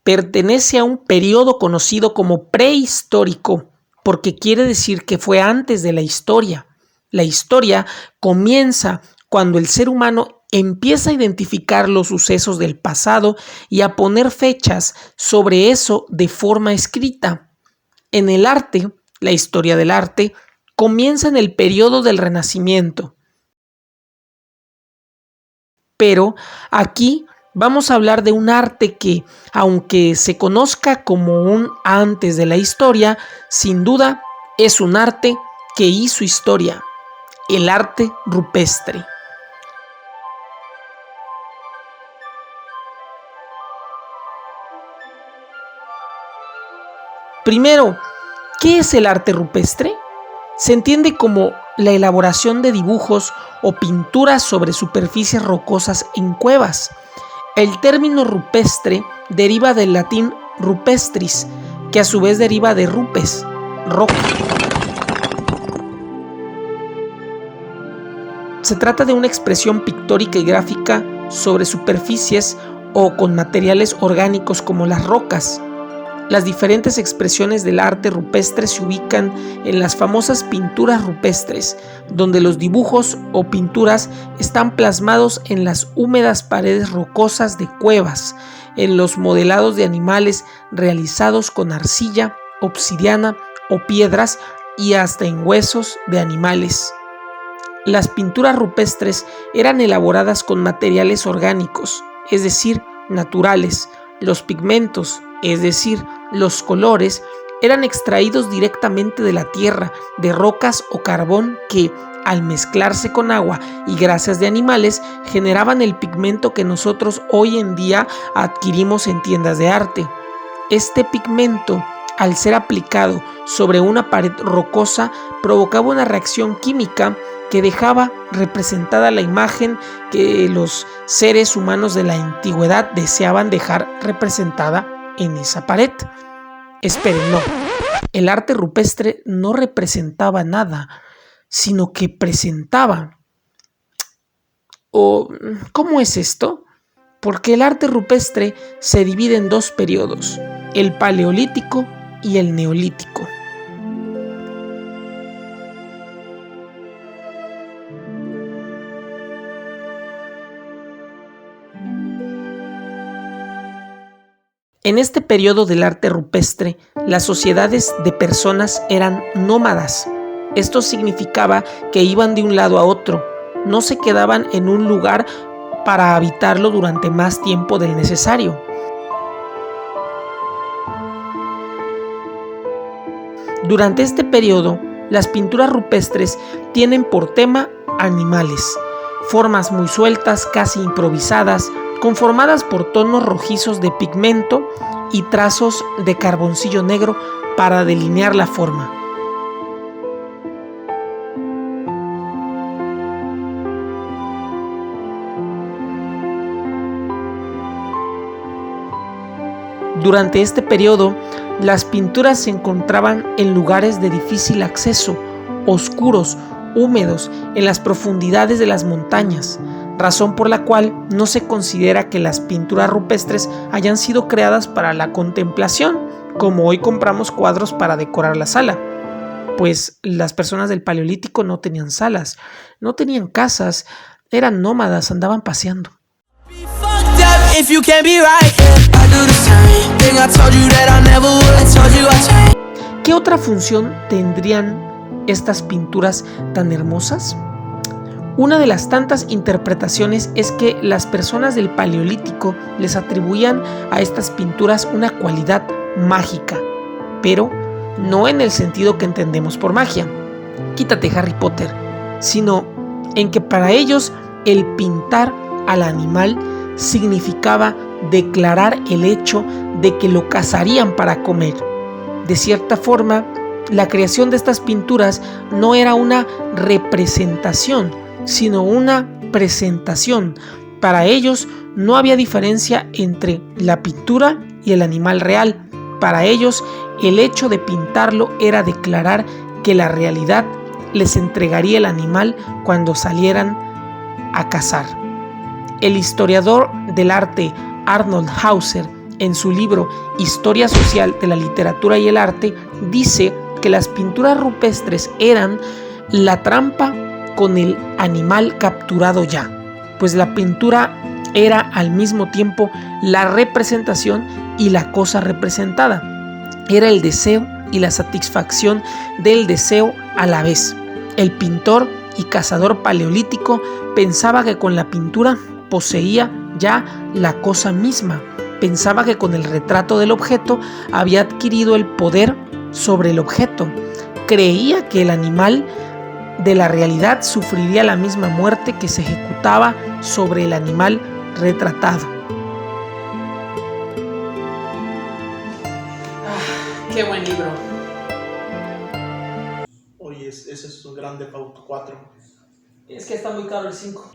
pertenece a un periodo conocido como prehistórico, porque quiere decir que fue antes de la historia. La historia comienza cuando el ser humano empieza a identificar los sucesos del pasado y a poner fechas sobre eso de forma escrita. En el arte, la historia del arte comienza en el periodo del Renacimiento. Pero aquí vamos a hablar de un arte que, aunque se conozca como un antes de la historia, sin duda es un arte que hizo historia, el arte rupestre. Primero, ¿qué es el arte rupestre? Se entiende como la elaboración de dibujos o pinturas sobre superficies rocosas en cuevas. El término rupestre deriva del latín rupestris, que a su vez deriva de rupes, roca. Se trata de una expresión pictórica y gráfica sobre superficies o con materiales orgánicos como las rocas. Las diferentes expresiones del arte rupestre se ubican en las famosas pinturas rupestres, donde los dibujos o pinturas están plasmados en las húmedas paredes rocosas de cuevas, en los modelados de animales realizados con arcilla, obsidiana o piedras y hasta en huesos de animales. Las pinturas rupestres eran elaboradas con materiales orgánicos, es decir, naturales. Los pigmentos, es decir, los colores, eran extraídos directamente de la tierra, de rocas o carbón que, al mezclarse con agua y grasas de animales, generaban el pigmento que nosotros hoy en día adquirimos en tiendas de arte. Este pigmento, al ser aplicado sobre una pared rocosa, provocaba una reacción química que dejaba representada la imagen que los seres humanos de la antigüedad deseaban dejar representada en esa pared. Esperen, no. El arte rupestre no representaba nada, sino que presentaba. ¿Cómo es esto? Porque el arte rupestre se divide en dos periodos, el paleolítico y el neolítico. En este periodo del arte rupestre, las sociedades de personas eran nómadas. Esto significaba que iban de un lado a otro, no se quedaban en un lugar para habitarlo durante más tiempo del necesario. Durante este periodo, las pinturas rupestres tienen por tema animales, formas muy sueltas, casi improvisadas, conformadas por tonos rojizos de pigmento y trazos de carboncillo negro para delinear la forma. Durante este periodo, las pinturas se encontraban en lugares de difícil acceso, oscuros, húmedos, en las profundidades de las montañas, razón por la cual no se considera que las pinturas rupestres hayan sido creadas para la contemplación, como hoy compramos cuadros para decorar la sala. Pues las personas del Paleolítico no tenían salas, no tenían casas, eran nómadas, andaban paseando. ¿Qué otra función tendrían estas pinturas tan hermosas? Una de las tantas interpretaciones es que las personas del Paleolítico les atribuían a estas pinturas una cualidad mágica, pero no en el sentido que entendemos por magia, quítate Harry Potter, sino en que para ellos el pintar al animal significaba declarar el hecho de que lo cazarían para comer. De cierta forma, la creación de estas pinturas no era una representación, sino una presentación. Para ellos no había diferencia entre la pintura y el animal real. Para ellos el hecho de pintarlo era declarar que la realidad les entregaría el animal cuando salieran a cazar. El historiador del arte Arnold Hauser en su libro Historia Social de la Literatura y el Arte, dice que las pinturas rupestres eran la trampa con el animal capturado ya, pues la pintura era al mismo tiempo la representación y la cosa representada. Era el deseo y la satisfacción del deseo a la vez. El pintor y cazador paleolítico pensaba que con la pintura poseía ya la cosa misma. Pensaba que con el retrato del objeto había adquirido el poder sobre el objeto. Creía que el animal de la realidad sufriría la misma muerte que se ejecutaba sobre el animal retratado. ¡Qué buen libro! Oye, ese es un Grand Theft Auto 4. Es que está muy caro el 5.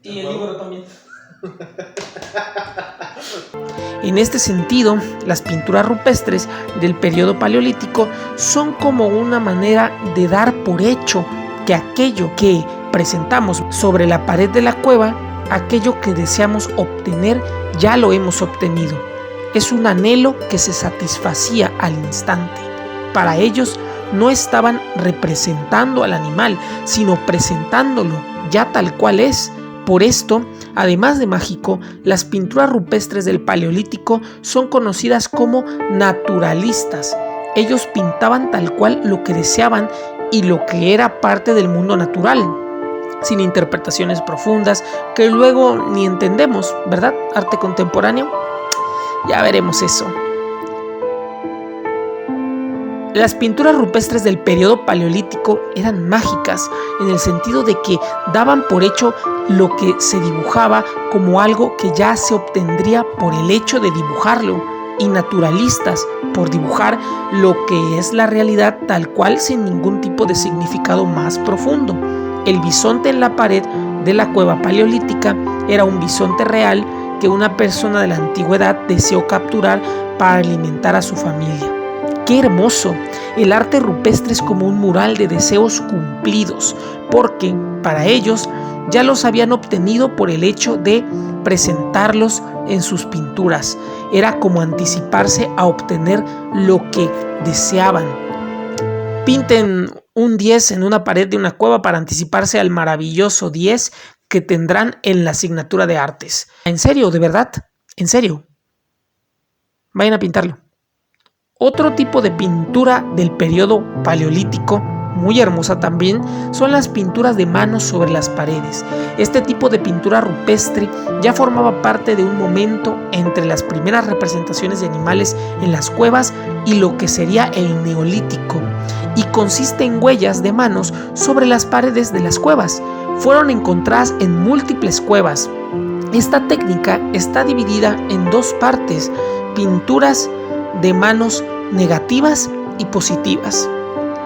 Y el libro también. En este sentido, las pinturas rupestres del periodo paleolítico son como una manera de dar por hecho que aquello que presentamos sobre la pared de la cueva, aquello que deseamos obtener, ya lo hemos obtenido. Es un anhelo que se satisfacía al instante. Para ellos no estaban representando al animal, sino presentándolo ya tal cual es. Por esto, además de mágico, las pinturas rupestres del Paleolítico son conocidas como naturalistas. Ellos pintaban tal cual lo que deseaban y lo que era parte del mundo natural, sin interpretaciones profundas que luego ni entendemos, ¿verdad? Arte contemporáneo. Ya veremos eso. Las pinturas rupestres del periodo paleolítico eran mágicas en el sentido de que daban por hecho lo que se dibujaba como algo que ya se obtendría por el hecho de dibujarlo, y naturalistas por dibujar lo que es la realidad tal cual sin ningún tipo de significado más profundo. El bisonte en la pared de la cueva paleolítica era un bisonte real que una persona de la antigüedad deseó capturar para alimentar a su familia. ¡Qué hermoso! El arte rupestre es como un mural de deseos cumplidos, porque para ellos ya los habían obtenido por el hecho de presentarlos en sus pinturas. Era como anticiparse a obtener lo que deseaban. Pinten un 10 en una pared de una cueva para anticiparse al maravilloso 10 que tendrán en la asignatura de artes. ¿En serio? ¿De verdad? ¿En serio? Vayan a pintarlo. Otro tipo de pintura del periodo paleolítico, muy hermosa también, son las pinturas de manos sobre las paredes. Este tipo de pintura rupestre ya formaba parte de un momento entre las primeras representaciones de animales en las cuevas y lo que sería el neolítico, y consiste en huellas de manos sobre las paredes de las cuevas. Fueron encontradas en múltiples cuevas. Esta técnica está dividida en dos partes: pinturas de manos negativas y positivas.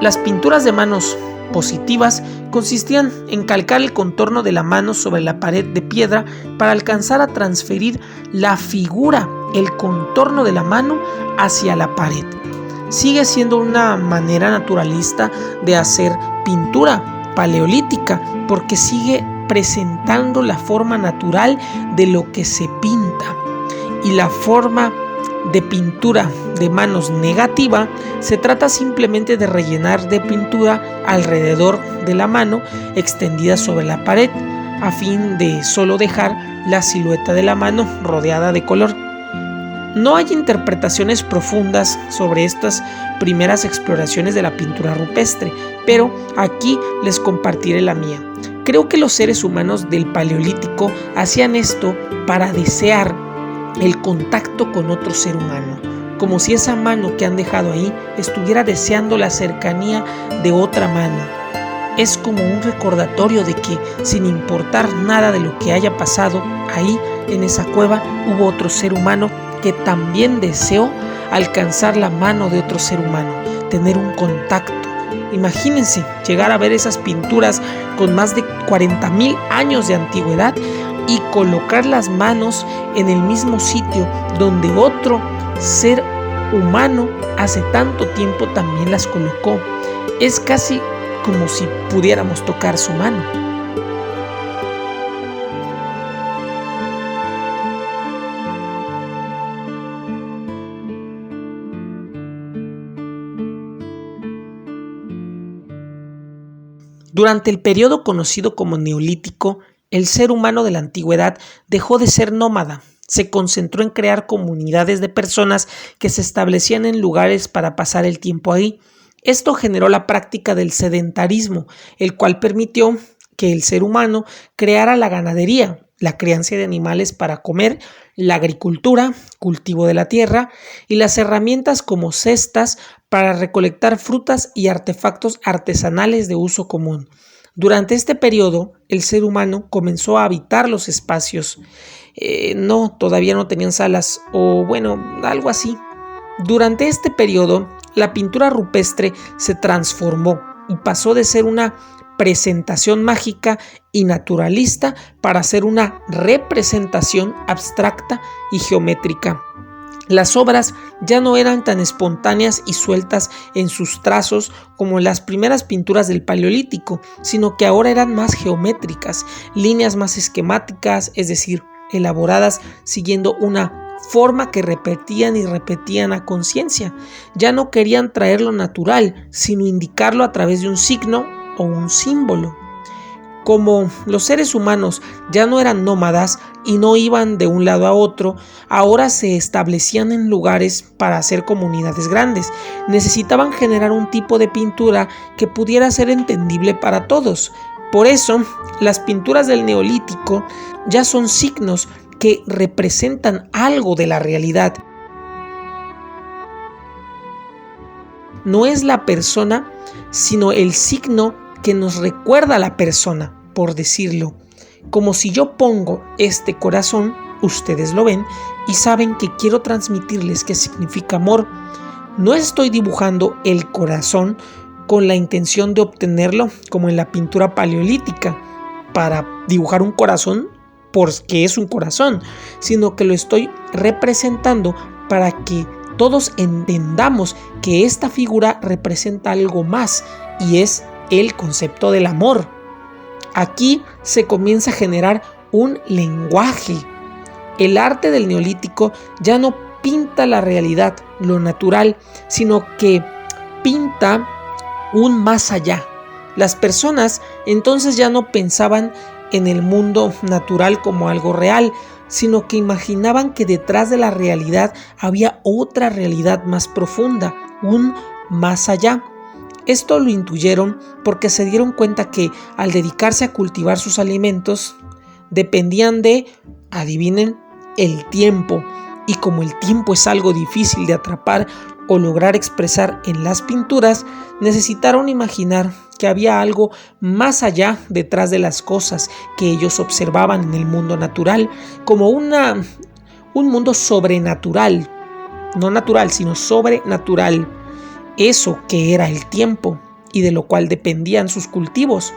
Las pinturas de manos positivas consistían en calcar el contorno de la mano sobre la pared de piedra para alcanzar a transferir la figura, el contorno de la mano hacia la pared. Sigue siendo una manera naturalista de hacer pintura paleolítica porque sigue presentando la forma natural de lo que se pinta, y la forma de pintura de manos negativa se trata simplemente de rellenar de pintura alrededor de la mano extendida sobre la pared a fin de solo dejar la silueta de la mano rodeada de color. No hay interpretaciones profundas sobre estas primeras exploraciones de la pintura rupestre, pero aquí les compartiré la mía. Creo que los seres humanos del Paleolítico hacían esto para desear el contacto con otro ser humano, como si esa mano que han dejado ahí estuviera deseando la cercanía de otra mano. Es como un recordatorio de que, sin importar nada de lo que haya pasado, ahí en esa cueva hubo otro ser humano que también deseó alcanzar la mano de otro ser humano, tener un contacto. Imagínense llegar a ver esas pinturas con más de 40,000 años de antigüedad y colocar las manos en el mismo sitio donde otro ser humano hace tanto tiempo también las colocó. Es casi como si pudiéramos tocar su mano. Durante el periodo conocido como Neolítico, el ser humano de la antigüedad dejó de ser nómada. Se concentró en crear comunidades de personas que se establecían en lugares para pasar el tiempo ahí. Esto generó la práctica del sedentarismo, el cual permitió que el ser humano creara la ganadería, la crianza de animales para comer, la agricultura, cultivo de la tierra y las herramientas como cestas para recolectar frutas y artefactos artesanales de uso común. Durante este periodo, el ser humano comenzó a habitar los espacios. Todavía no tenían salas o algo así. Durante este periodo, la pintura rupestre se transformó y pasó de ser una presentación mágica y naturalista para ser una representación abstracta y geométrica. Las obras ya no eran tan espontáneas y sueltas en sus trazos como las primeras pinturas del Paleolítico, sino que ahora eran más geométricas, líneas más esquemáticas, es decir, elaboradas siguiendo una forma que repetían y repetían a conciencia. Ya no querían traer lo natural, sino indicarlo a través de un signo o un símbolo. Como los seres humanos ya no eran nómadas y no iban de un lado a otro, ahora se establecían en lugares para hacer comunidades grandes. Necesitaban generar un tipo de pintura que pudiera ser entendible para todos. Por eso, las pinturas del Neolítico ya son signos que representan algo de la realidad. No es la persona, sino el signo que nos recuerda a la persona, por decirlo. Como si yo pongo este corazón, ustedes lo ven y saben que quiero transmitirles qué significa amor. No estoy dibujando el corazón con la intención de obtenerlo como en la pintura paleolítica, para dibujar un corazón porque es un corazón, sino que lo estoy representando para que todos entendamos que esta figura representa algo más y es el concepto del amor. Aquí se comienza a generar un lenguaje. El arte del Neolítico ya no pinta la realidad, lo natural, sino que pinta un más allá. Las personas entonces ya no pensaban en el mundo natural como algo real, sino que imaginaban que detrás de la realidad había otra realidad más profunda, un más allá. Esto lo intuyeron porque se dieron cuenta que al dedicarse a cultivar sus alimentos dependían de, adivinen, el tiempo. Y como el tiempo es algo difícil de atrapar o lograr expresar en las pinturas, necesitaron imaginar que había algo más allá detrás de las cosas que ellos observaban en el mundo natural, como un mundo sobrenatural, no natural, sino sobrenatural. Eso que era el tiempo y de lo cual dependían sus cultivos.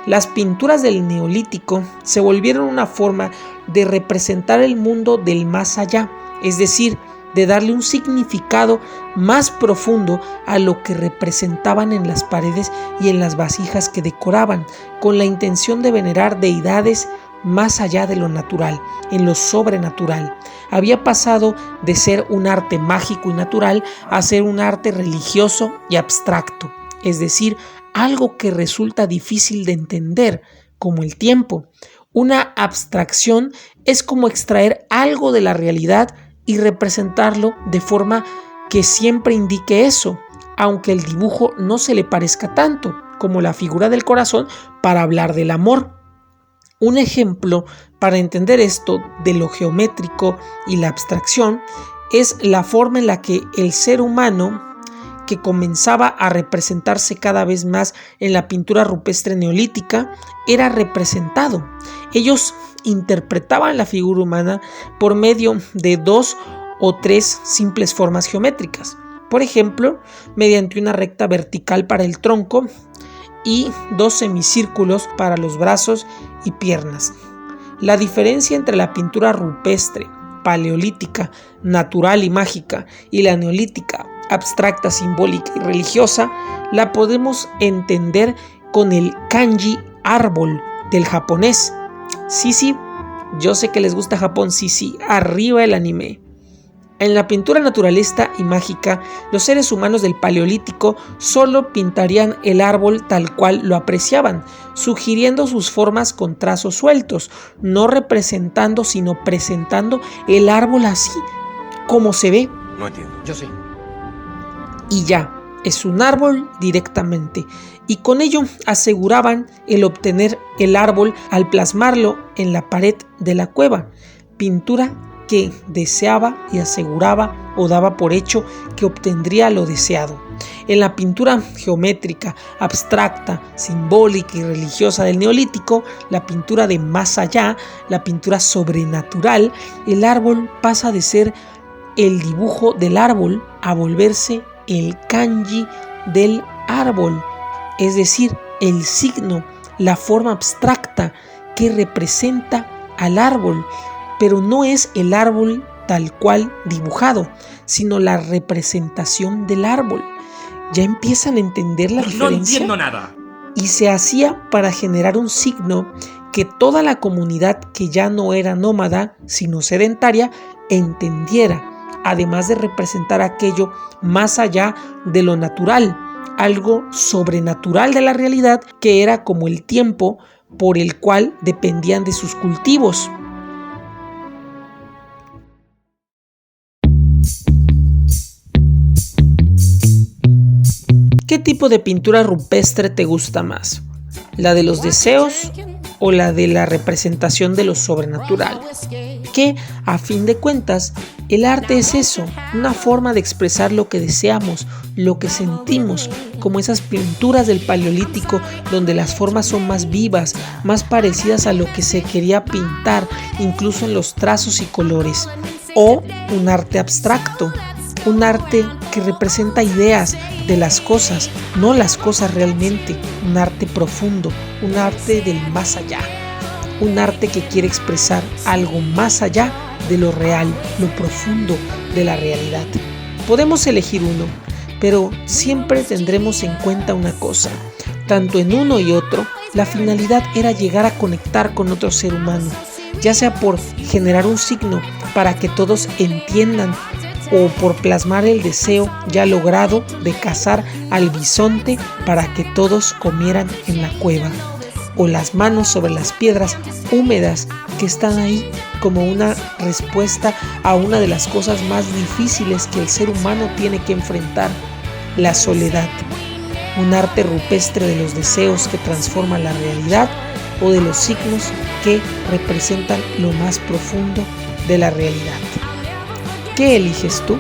Las pinturas del Neolítico se volvieron una forma de representar el mundo del más allá, es decir, de darle un significado más profundo a lo que representaban en las paredes y en las vasijas que decoraban, con la intención de venerar deidades más allá de lo natural, en lo sobrenatural. Había pasado de ser un arte mágico y natural a ser un arte religioso y abstracto, es decir, algo que resulta difícil de entender, como el tiempo. Una abstracción es como extraer algo de la realidad y representarlo de forma que siempre indique eso, aunque el dibujo no se le parezca tanto, como la figura del corazón para hablar del amor. Un ejemplo para entender esto de lo geométrico y la abstracción es la forma en la que el ser humano, que comenzaba a representarse cada vez más en la pintura rupestre neolítica, era representado. Ellos interpretaban la figura humana por medio de 2 o 3 simples formas geométricas. Por ejemplo, mediante una recta vertical para el tronco y 2 semicírculos para los brazos y piernas. La diferencia entre la pintura rupestre, paleolítica, natural y mágica, y la neolítica, abstracta, simbólica y religiosa, la podemos entender con el kanji árbol del japonés. Sí, yo sé que les gusta Japón, sí, arriba el anime. En la pintura naturalista y mágica, los seres humanos del Paleolítico solo pintarían el árbol tal cual lo apreciaban, sugiriendo sus formas con trazos sueltos, no representando sino presentando el árbol así como se ve. No entiendo. Yo sé. Y ya, es un árbol directamente, y con ello aseguraban el obtener el árbol al plasmarlo en la pared de la cueva, pintura que deseaba y aseguraba o daba por hecho que obtendría lo deseado. En la pintura geométrica, abstracta, simbólica y religiosa del Neolítico, la pintura de más allá, la pintura sobrenatural, el árbol pasa de ser el dibujo del árbol a volverse el kanji del árbol, es decir, el signo, la forma abstracta que representa al árbol, pero no es el árbol tal cual dibujado, sino la representación del árbol. ¿Ya empiezan a entender la diferencia? No entiendo nada. Y se hacía para generar un signo que toda la comunidad que ya no era nómada, sino sedentaria, entendiera, además de representar aquello más allá de lo natural, algo sobrenatural de la realidad que era como el tiempo por el cual dependían de sus cultivos. ¿Qué tipo de pintura rupestre te gusta más? ¿La de los deseos o la de la representación de lo sobrenatural? Que, a fin de cuentas, el arte es eso, una forma de expresar lo que deseamos, lo que sentimos, como esas pinturas del Paleolítico donde las formas son más vivas, más parecidas a lo que se quería pintar, incluso en los trazos y colores. O un arte abstracto, un arte que representa ideas de las cosas, no las cosas realmente, un arte profundo, un arte del más allá, un arte que quiere expresar algo más allá de lo real, lo profundo de la realidad. Podemos elegir uno, pero siempre tendremos en cuenta una cosa, tanto en uno y otro, la finalidad era llegar a conectar con otro ser humano, ya sea por generar un signo para que todos entiendan, o por plasmar el deseo ya logrado de cazar al bisonte para que todos comieran en la cueva, o las manos sobre las piedras húmedas que están ahí como una respuesta a una de las cosas más difíciles que el ser humano tiene que enfrentar, la soledad. Un arte rupestre de los deseos que transforma la realidad o de los signos que representan lo más profundo de la realidad. ¿Qué eliges tú?